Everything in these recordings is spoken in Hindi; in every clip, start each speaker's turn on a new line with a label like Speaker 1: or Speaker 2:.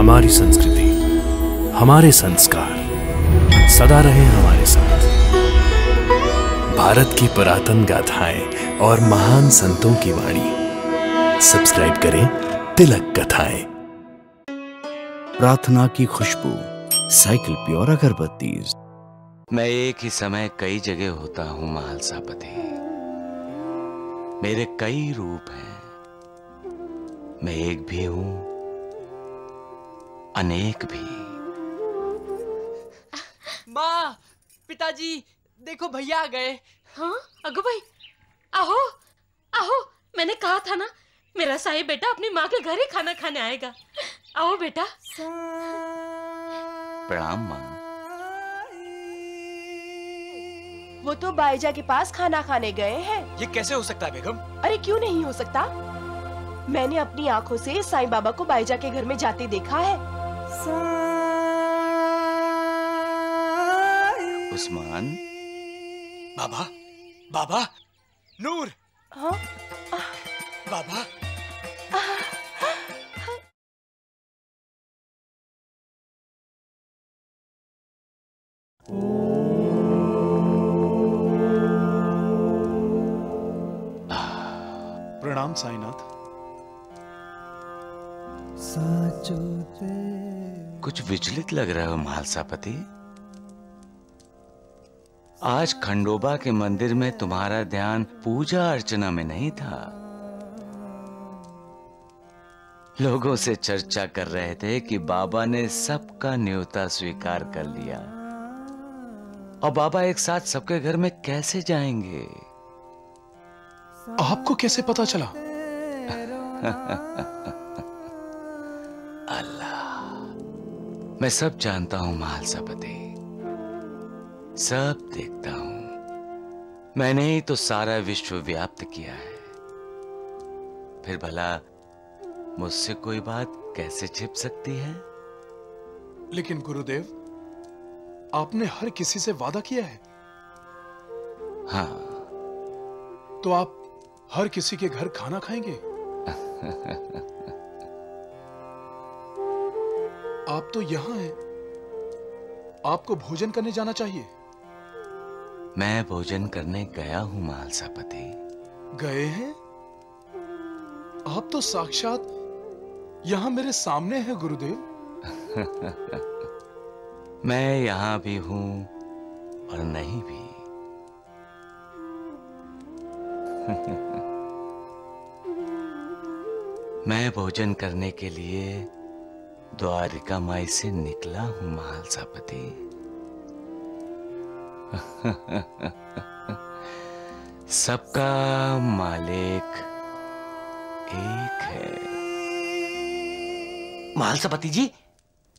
Speaker 1: हमारी संस्कृति, हमारे संस्कार सदा रहे हमारे साथ। भारत की पुरातन गाथाएं और महान संतों की वाणी। सब्सक्राइब करें तिलक कथाएं।
Speaker 2: प्रार्थना की खुशबू, साइकिल प्योर अगरबत्ती।
Speaker 3: मैं एक ही समय कई जगह होता हूं महालसापति। मेरे कई रूप हैं। मैं एक भी हूं, अनेक भी।
Speaker 4: माँ, पिताजी, देखो भैया आ गए।
Speaker 5: हाँ अगो भाई, आओ आओ, मैंने कहा था ना मेरा साई बेटा अपनी माँ के घर ही खाना खाने आएगा। आओ बेटा।
Speaker 3: प्रणाम माँ।
Speaker 6: वो तो बाईजा के पास खाना खाने गए हैं।
Speaker 4: ये कैसे हो सकता है बेगम?
Speaker 6: अरे क्यों नहीं हो सकता? मैंने अपनी आंखों से साईं बाबा को बाईजा के घर में जाते देखा है।
Speaker 3: उस्मान।
Speaker 4: बाबा, बाबा, नूर।
Speaker 6: हाँ?
Speaker 4: बाबा।
Speaker 7: प्रणाम साईनाथ।
Speaker 3: कुछ विचलित लग रहा हो महालसापति। आज खंडोबा के मंदिर में तुम्हारा ध्यान पूजा अर्चना में नहीं था। लोगों से चर्चा कर रहे थे कि बाबा ने सबका न्योता स्वीकार कर लिया और बाबा एक साथ सबके घर में कैसे जाएंगे।
Speaker 7: आपको कैसे पता चला?
Speaker 3: अल्लाह, मैं सब जानता हूं महालसापति, सब देखता हूं। मैंने ही तो सारा विश्व व्याप्त किया है। फिर भला मुझसे कोई बात कैसे छिप सकती है?
Speaker 7: लेकिन गुरुदेव, आपने हर किसी से वादा किया है।
Speaker 3: हाँ।
Speaker 7: तो आप हर किसी के घर खाना खाएंगे? आप तो यहां हैं। आपको भोजन करने जाना चाहिए।
Speaker 3: मैं भोजन करने गया हूं महालसापति।
Speaker 7: गए हैं? आप तो साक्षात यहां मेरे सामने हैं गुरुदेव।
Speaker 3: मैं यहां भी हूं और नहीं भी। मैं भोजन करने के लिए द्वारिका माई से निकला हूं महालसापति। सबका मालिक एक है।
Speaker 4: महालसापति जी,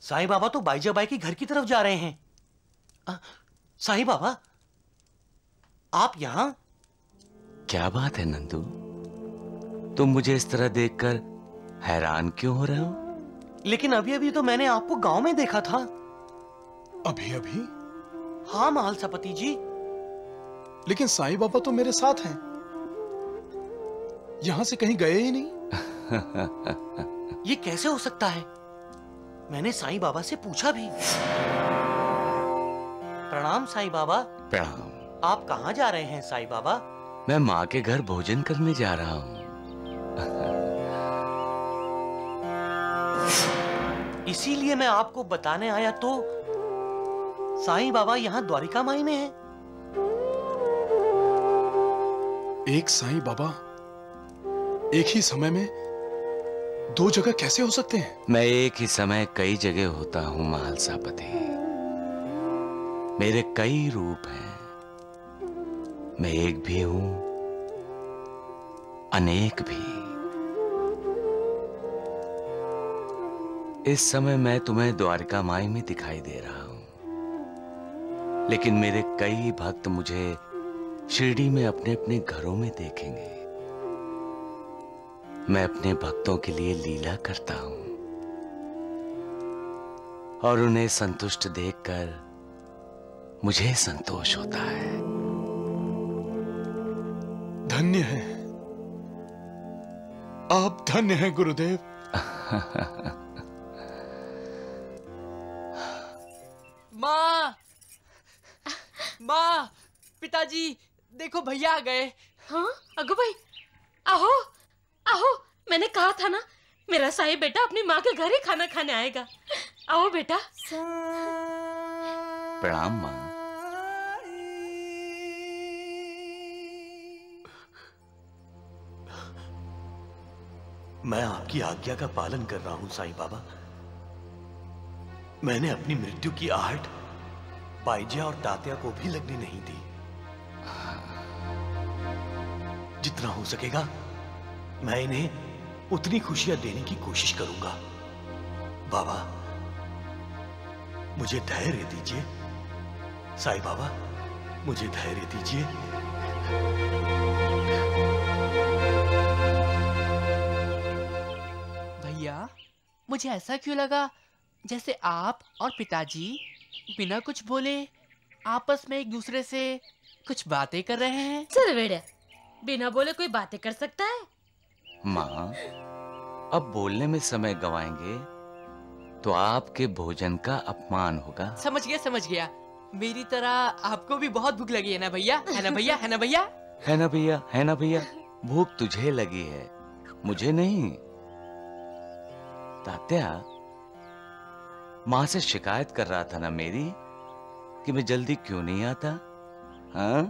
Speaker 4: साईं बाबा तो बाईजा बाई के घर की तरफ जा रहे हैं। साईं बाबा, आप यहां?
Speaker 3: क्या बात है नंदू, तुम मुझे इस तरह देखकर हैरान क्यों हो रहे हो?
Speaker 4: लेकिन अभी अभी तो मैंने आपको गांव में देखा था।
Speaker 7: अभी अभी?
Speaker 4: हाँ महालसापति जी।
Speaker 7: लेकिन साईं बाबा तो मेरे साथ हैं। यहां से कहीं गए ही नहीं।
Speaker 4: ये कैसे हो सकता है? मैंने साईं बाबा से पूछा भी। प्रणाम साईं बाबा।
Speaker 3: प्रणाम।
Speaker 4: आप कहाँ जा रहे हैं साईं बाबा?
Speaker 3: मैं माँ के घर भोजन करने जा रहा हूँ।
Speaker 4: इसीलिए मैं आपको बताने आया तो साईं बाबा यहाँ द्वारिका माई में हैं।
Speaker 7: एक साईं बाबा एक ही समय में दो जगह कैसे हो सकते हैं?
Speaker 3: मैं एक ही समय कई जगह होता हूँ महालसापति। मेरे कई रूप हैं। मैं एक भी हूं, अनेक भी। इस समय मैं तुम्हें द्वारिका माई में दिखाई दे रहा हूं, लेकिन मेरे कई भक्त मुझे शिरडी में अपने अपने घरों में देखेंगे। मैं अपने भक्तों के लिए लीला करता हूं और उन्हें संतुष्ट देखकर मुझे संतोष होता है।
Speaker 7: धन्य है, आप धन्य हैं गुरुदेव।
Speaker 8: माँ, पिताजी, देखो भैया आ गए।
Speaker 5: हाँ अगो भाई, आहो आहो, मैंने कहा था ना मेरा साई बेटा अपनी माँ के घर ही खाना खाने आएगा। आओ बेटा।
Speaker 3: प्रणाम माँ।
Speaker 4: मैं आपकी आज्ञा का पालन कर रहा हूं साईं बाबा। मैंने अपनी मृत्यु की आहट बाईजा और तात्या को भी लगने नहीं दी। जितना हो सकेगा मैं इन्हें उतनी खुशियां देने की कोशिश करूंगा। बाबा मुझे धैर्य दीजिए। साईं बाबा मुझे धैर्य दीजिए।
Speaker 8: भैया, मुझे ऐसा क्यों लगा जैसे आप और पिताजी बिना कुछ बोले आपस में एक दूसरे से कुछ बातें कर रहे हैं।
Speaker 5: चल बेटा, बिना बोले कोई बातें कर सकता है?
Speaker 3: माँ, अब बोलने में समय गवाएंगे तो आपके भोजन का अपमान होगा।
Speaker 8: समझ गया। मेरी तरह आपको भी बहुत भूख लगी है ना भैया? है ना भैया? है ना भैया?
Speaker 3: है ना भैया? है ना भैया? भूख तुझे लगी है, मुझे नहीं। तात्या, माँ से शिकायत कर रहा था ना मेरी कि मैं जल्दी क्यों नहीं आता? हाँ?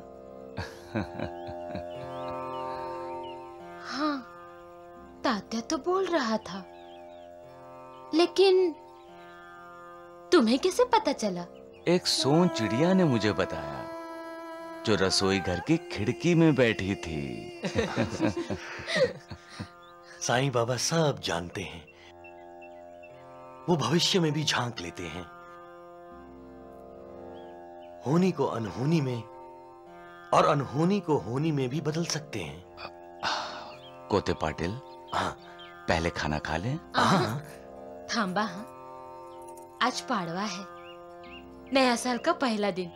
Speaker 5: हाँ, तात्या तो बोल रहा था, लेकिन तुम्हें कैसे पता चला?
Speaker 3: एक सोन चिड़िया ने मुझे बताया, जो रसोई घर की खिड़की में बैठी थी।
Speaker 4: साईं बाबा सब जानते हैं। वो भविष्य में भी झांक लेते हैं। होनी को अनहोनी में और अनहोनी को होनी में भी बदल सकते हैं।
Speaker 3: कोते पाटिल,
Speaker 4: हाँ
Speaker 3: पहले खाना खा लें।
Speaker 4: हाँ
Speaker 5: थांबा। हाँ, आज पाड़वा है, नया साल का पहला दिन।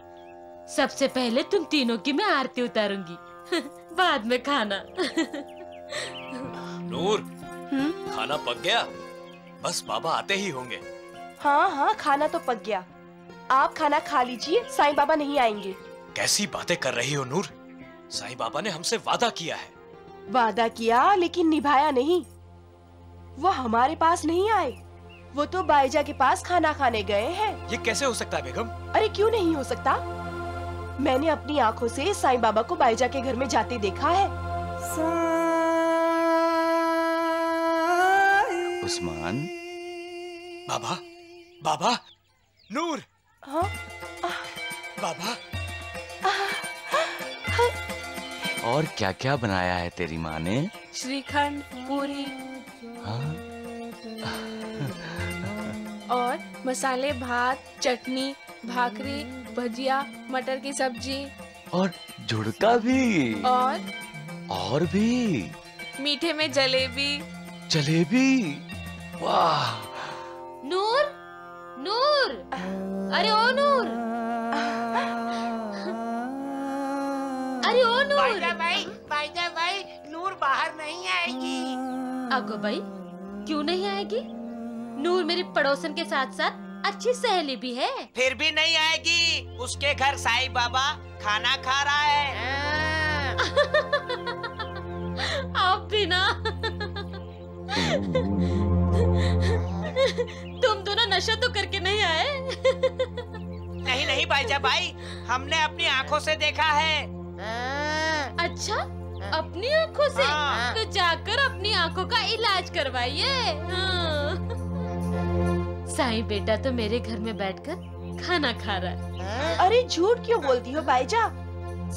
Speaker 5: सबसे पहले तुम तीनों की मैं आरती उतारूंगी, बाद में खाना।
Speaker 1: नूर, खाना पक गया? बस बाबा आते ही होंगे।
Speaker 6: हाँ, खाना तो पक गया। आप खाना खा लीजिए, साईं बाबा नहीं आएंगे।
Speaker 1: कैसी बातें कर रही हो नूर? साईं बाबा ने हमसे वादा किया है।
Speaker 6: वादा किया लेकिन निभाया नहीं। वो हमारे पास नहीं आए, वो तो बाईजा के पास खाना खाने गए हैं।
Speaker 1: ये कैसे हो सकता है बेगम?
Speaker 6: अरे क्यों नहीं हो सकता? मैंने अपनी आंखों से साईं बाबा को बाईजा के घर में जाते देखा है।
Speaker 3: उस्मान।
Speaker 1: बाबा, बाबा, नूर।
Speaker 6: हाँ?
Speaker 1: बाबा।
Speaker 3: और क्या क्या बनाया है तेरी माँ ने?
Speaker 9: श्रीखंड, पूरी
Speaker 3: हाँ?
Speaker 9: और मसाले भात, चटनी, भाकरी, भजिया, मटर की सब्जी
Speaker 3: और झुड़का भी। और भी
Speaker 9: मीठे में जलेबी।
Speaker 3: जलेबी। वाह।
Speaker 5: नूर, नूर, अरे ओ नूर, अरे ओ नूर।
Speaker 10: बाईजा भाई, नूर बाहर नहीं आएगी।
Speaker 5: अगो भाई, क्यों नहीं आएगी? नूर मेरी पड़ोसन के साथ साथ अच्छी सहेली भी है।
Speaker 10: फिर भी नहीं आएगी, उसके घर साईं बाबा खाना खा रहा है।
Speaker 5: आप भी ना। तुम दोनों नशा तो करके नहीं आए?
Speaker 10: नहीं नहीं बाईजा भाई, हमने अपनी आंखों से देखा है।
Speaker 5: अच्छा, अपनी आंखों से? तो जाकर अपनी आंखों का इलाज करवाइए। हाँ। साईं बेटा तो मेरे घर में बैठकर खाना खा रहा है।
Speaker 6: अरे झूठ क्यों बोलती हो बाईजा?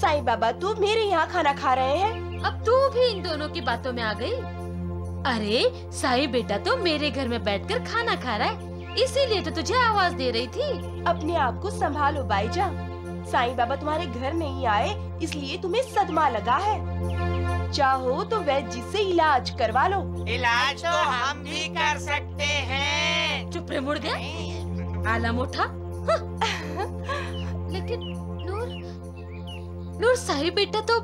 Speaker 6: साईं बाबा तो मेरे यहाँ खाना खा रहे हैं।
Speaker 5: अब तू भी इन दोनों की बातों में आ गई। अरे साईं बेटा तो मेरे घर में बैठकर खाना खा रहा है, इसीलिए तो तुझे आवाज दे रही थी।
Speaker 6: अपने आप को संभालो बाईजा। साईं बाबा तुम्हारे घर नहीं आए, इसलिए तुम्हें सदमा लगा है। चाहो तो वैद्य जी से इलाज करवा लो।
Speaker 10: इलाज तो हम भी कर सकते हैं।
Speaker 5: चुप रहे मुर्गे, आला मोटा। लेकिन नूर साईं बेटा तो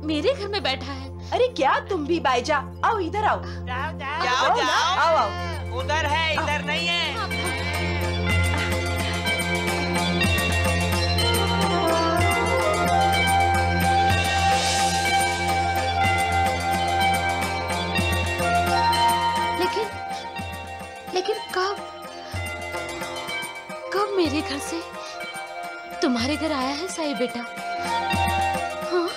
Speaker 5: मेरे घर में बैठा है।
Speaker 6: अरे क्या तुम भी बाईजा, आओ इधर आओ।
Speaker 10: जाओ जाओ,
Speaker 6: आओ।
Speaker 10: उधर है, इधर नहीं है।
Speaker 5: लेकिन कब मेरे घर से तुम्हारे घर आया है साईं बेटा? हाँ?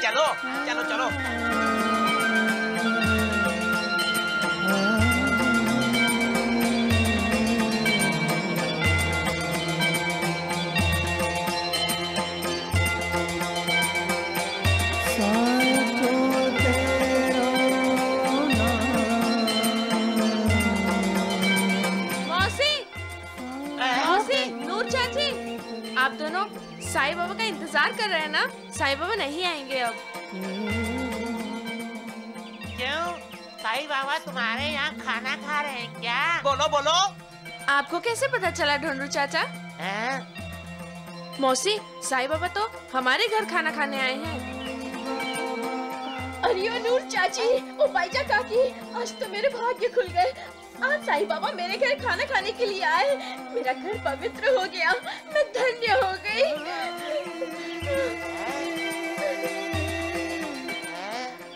Speaker 10: चलो चलो चलो।
Speaker 9: आप दोनों साईं बाबा का इंतजार कर रहे हैं ना? साईं बाबा नहीं आएंगे अब।
Speaker 10: क्यों? साईं बाबा तुम्हारे यहाँ खाना खा रहे हैं क्या? बोलो बोलो।
Speaker 9: आपको कैसे पता चला ढोंडू चाचा? मौसी, साईं बाबा तो हमारे घर खाना खाने आए हैं।
Speaker 6: अरे ओ नूर चाची, ओ बाईजा काकी, आज तो मेरे भाग्य खुल गए। आज साईं बाबा मेरे घर खाना खाने के लिए आए। मेरा घर पवित्र हो गया, मैं धन्य हो गई।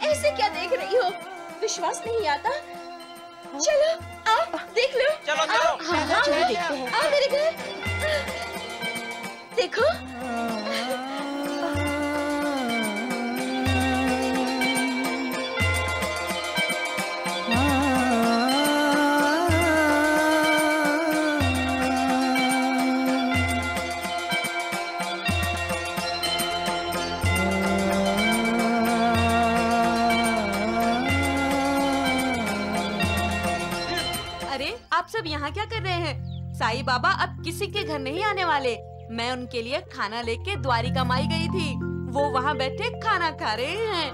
Speaker 6: ऐसे क्या देख रही हो? विश्वास नहीं आता? चलो आओ देख लो।
Speaker 10: चलो चलो।
Speaker 6: हाँ, देखते हैं। आओ मेरे घर देखो।
Speaker 11: आप सब यहाँ क्या कर रहे हैं? साईं बाबा अब किसी के घर नहीं आने वाले। मैं उनके लिए खाना लेके द्वारिका माई गई थी। वो वहाँ बैठे खाना खा रहे हैं।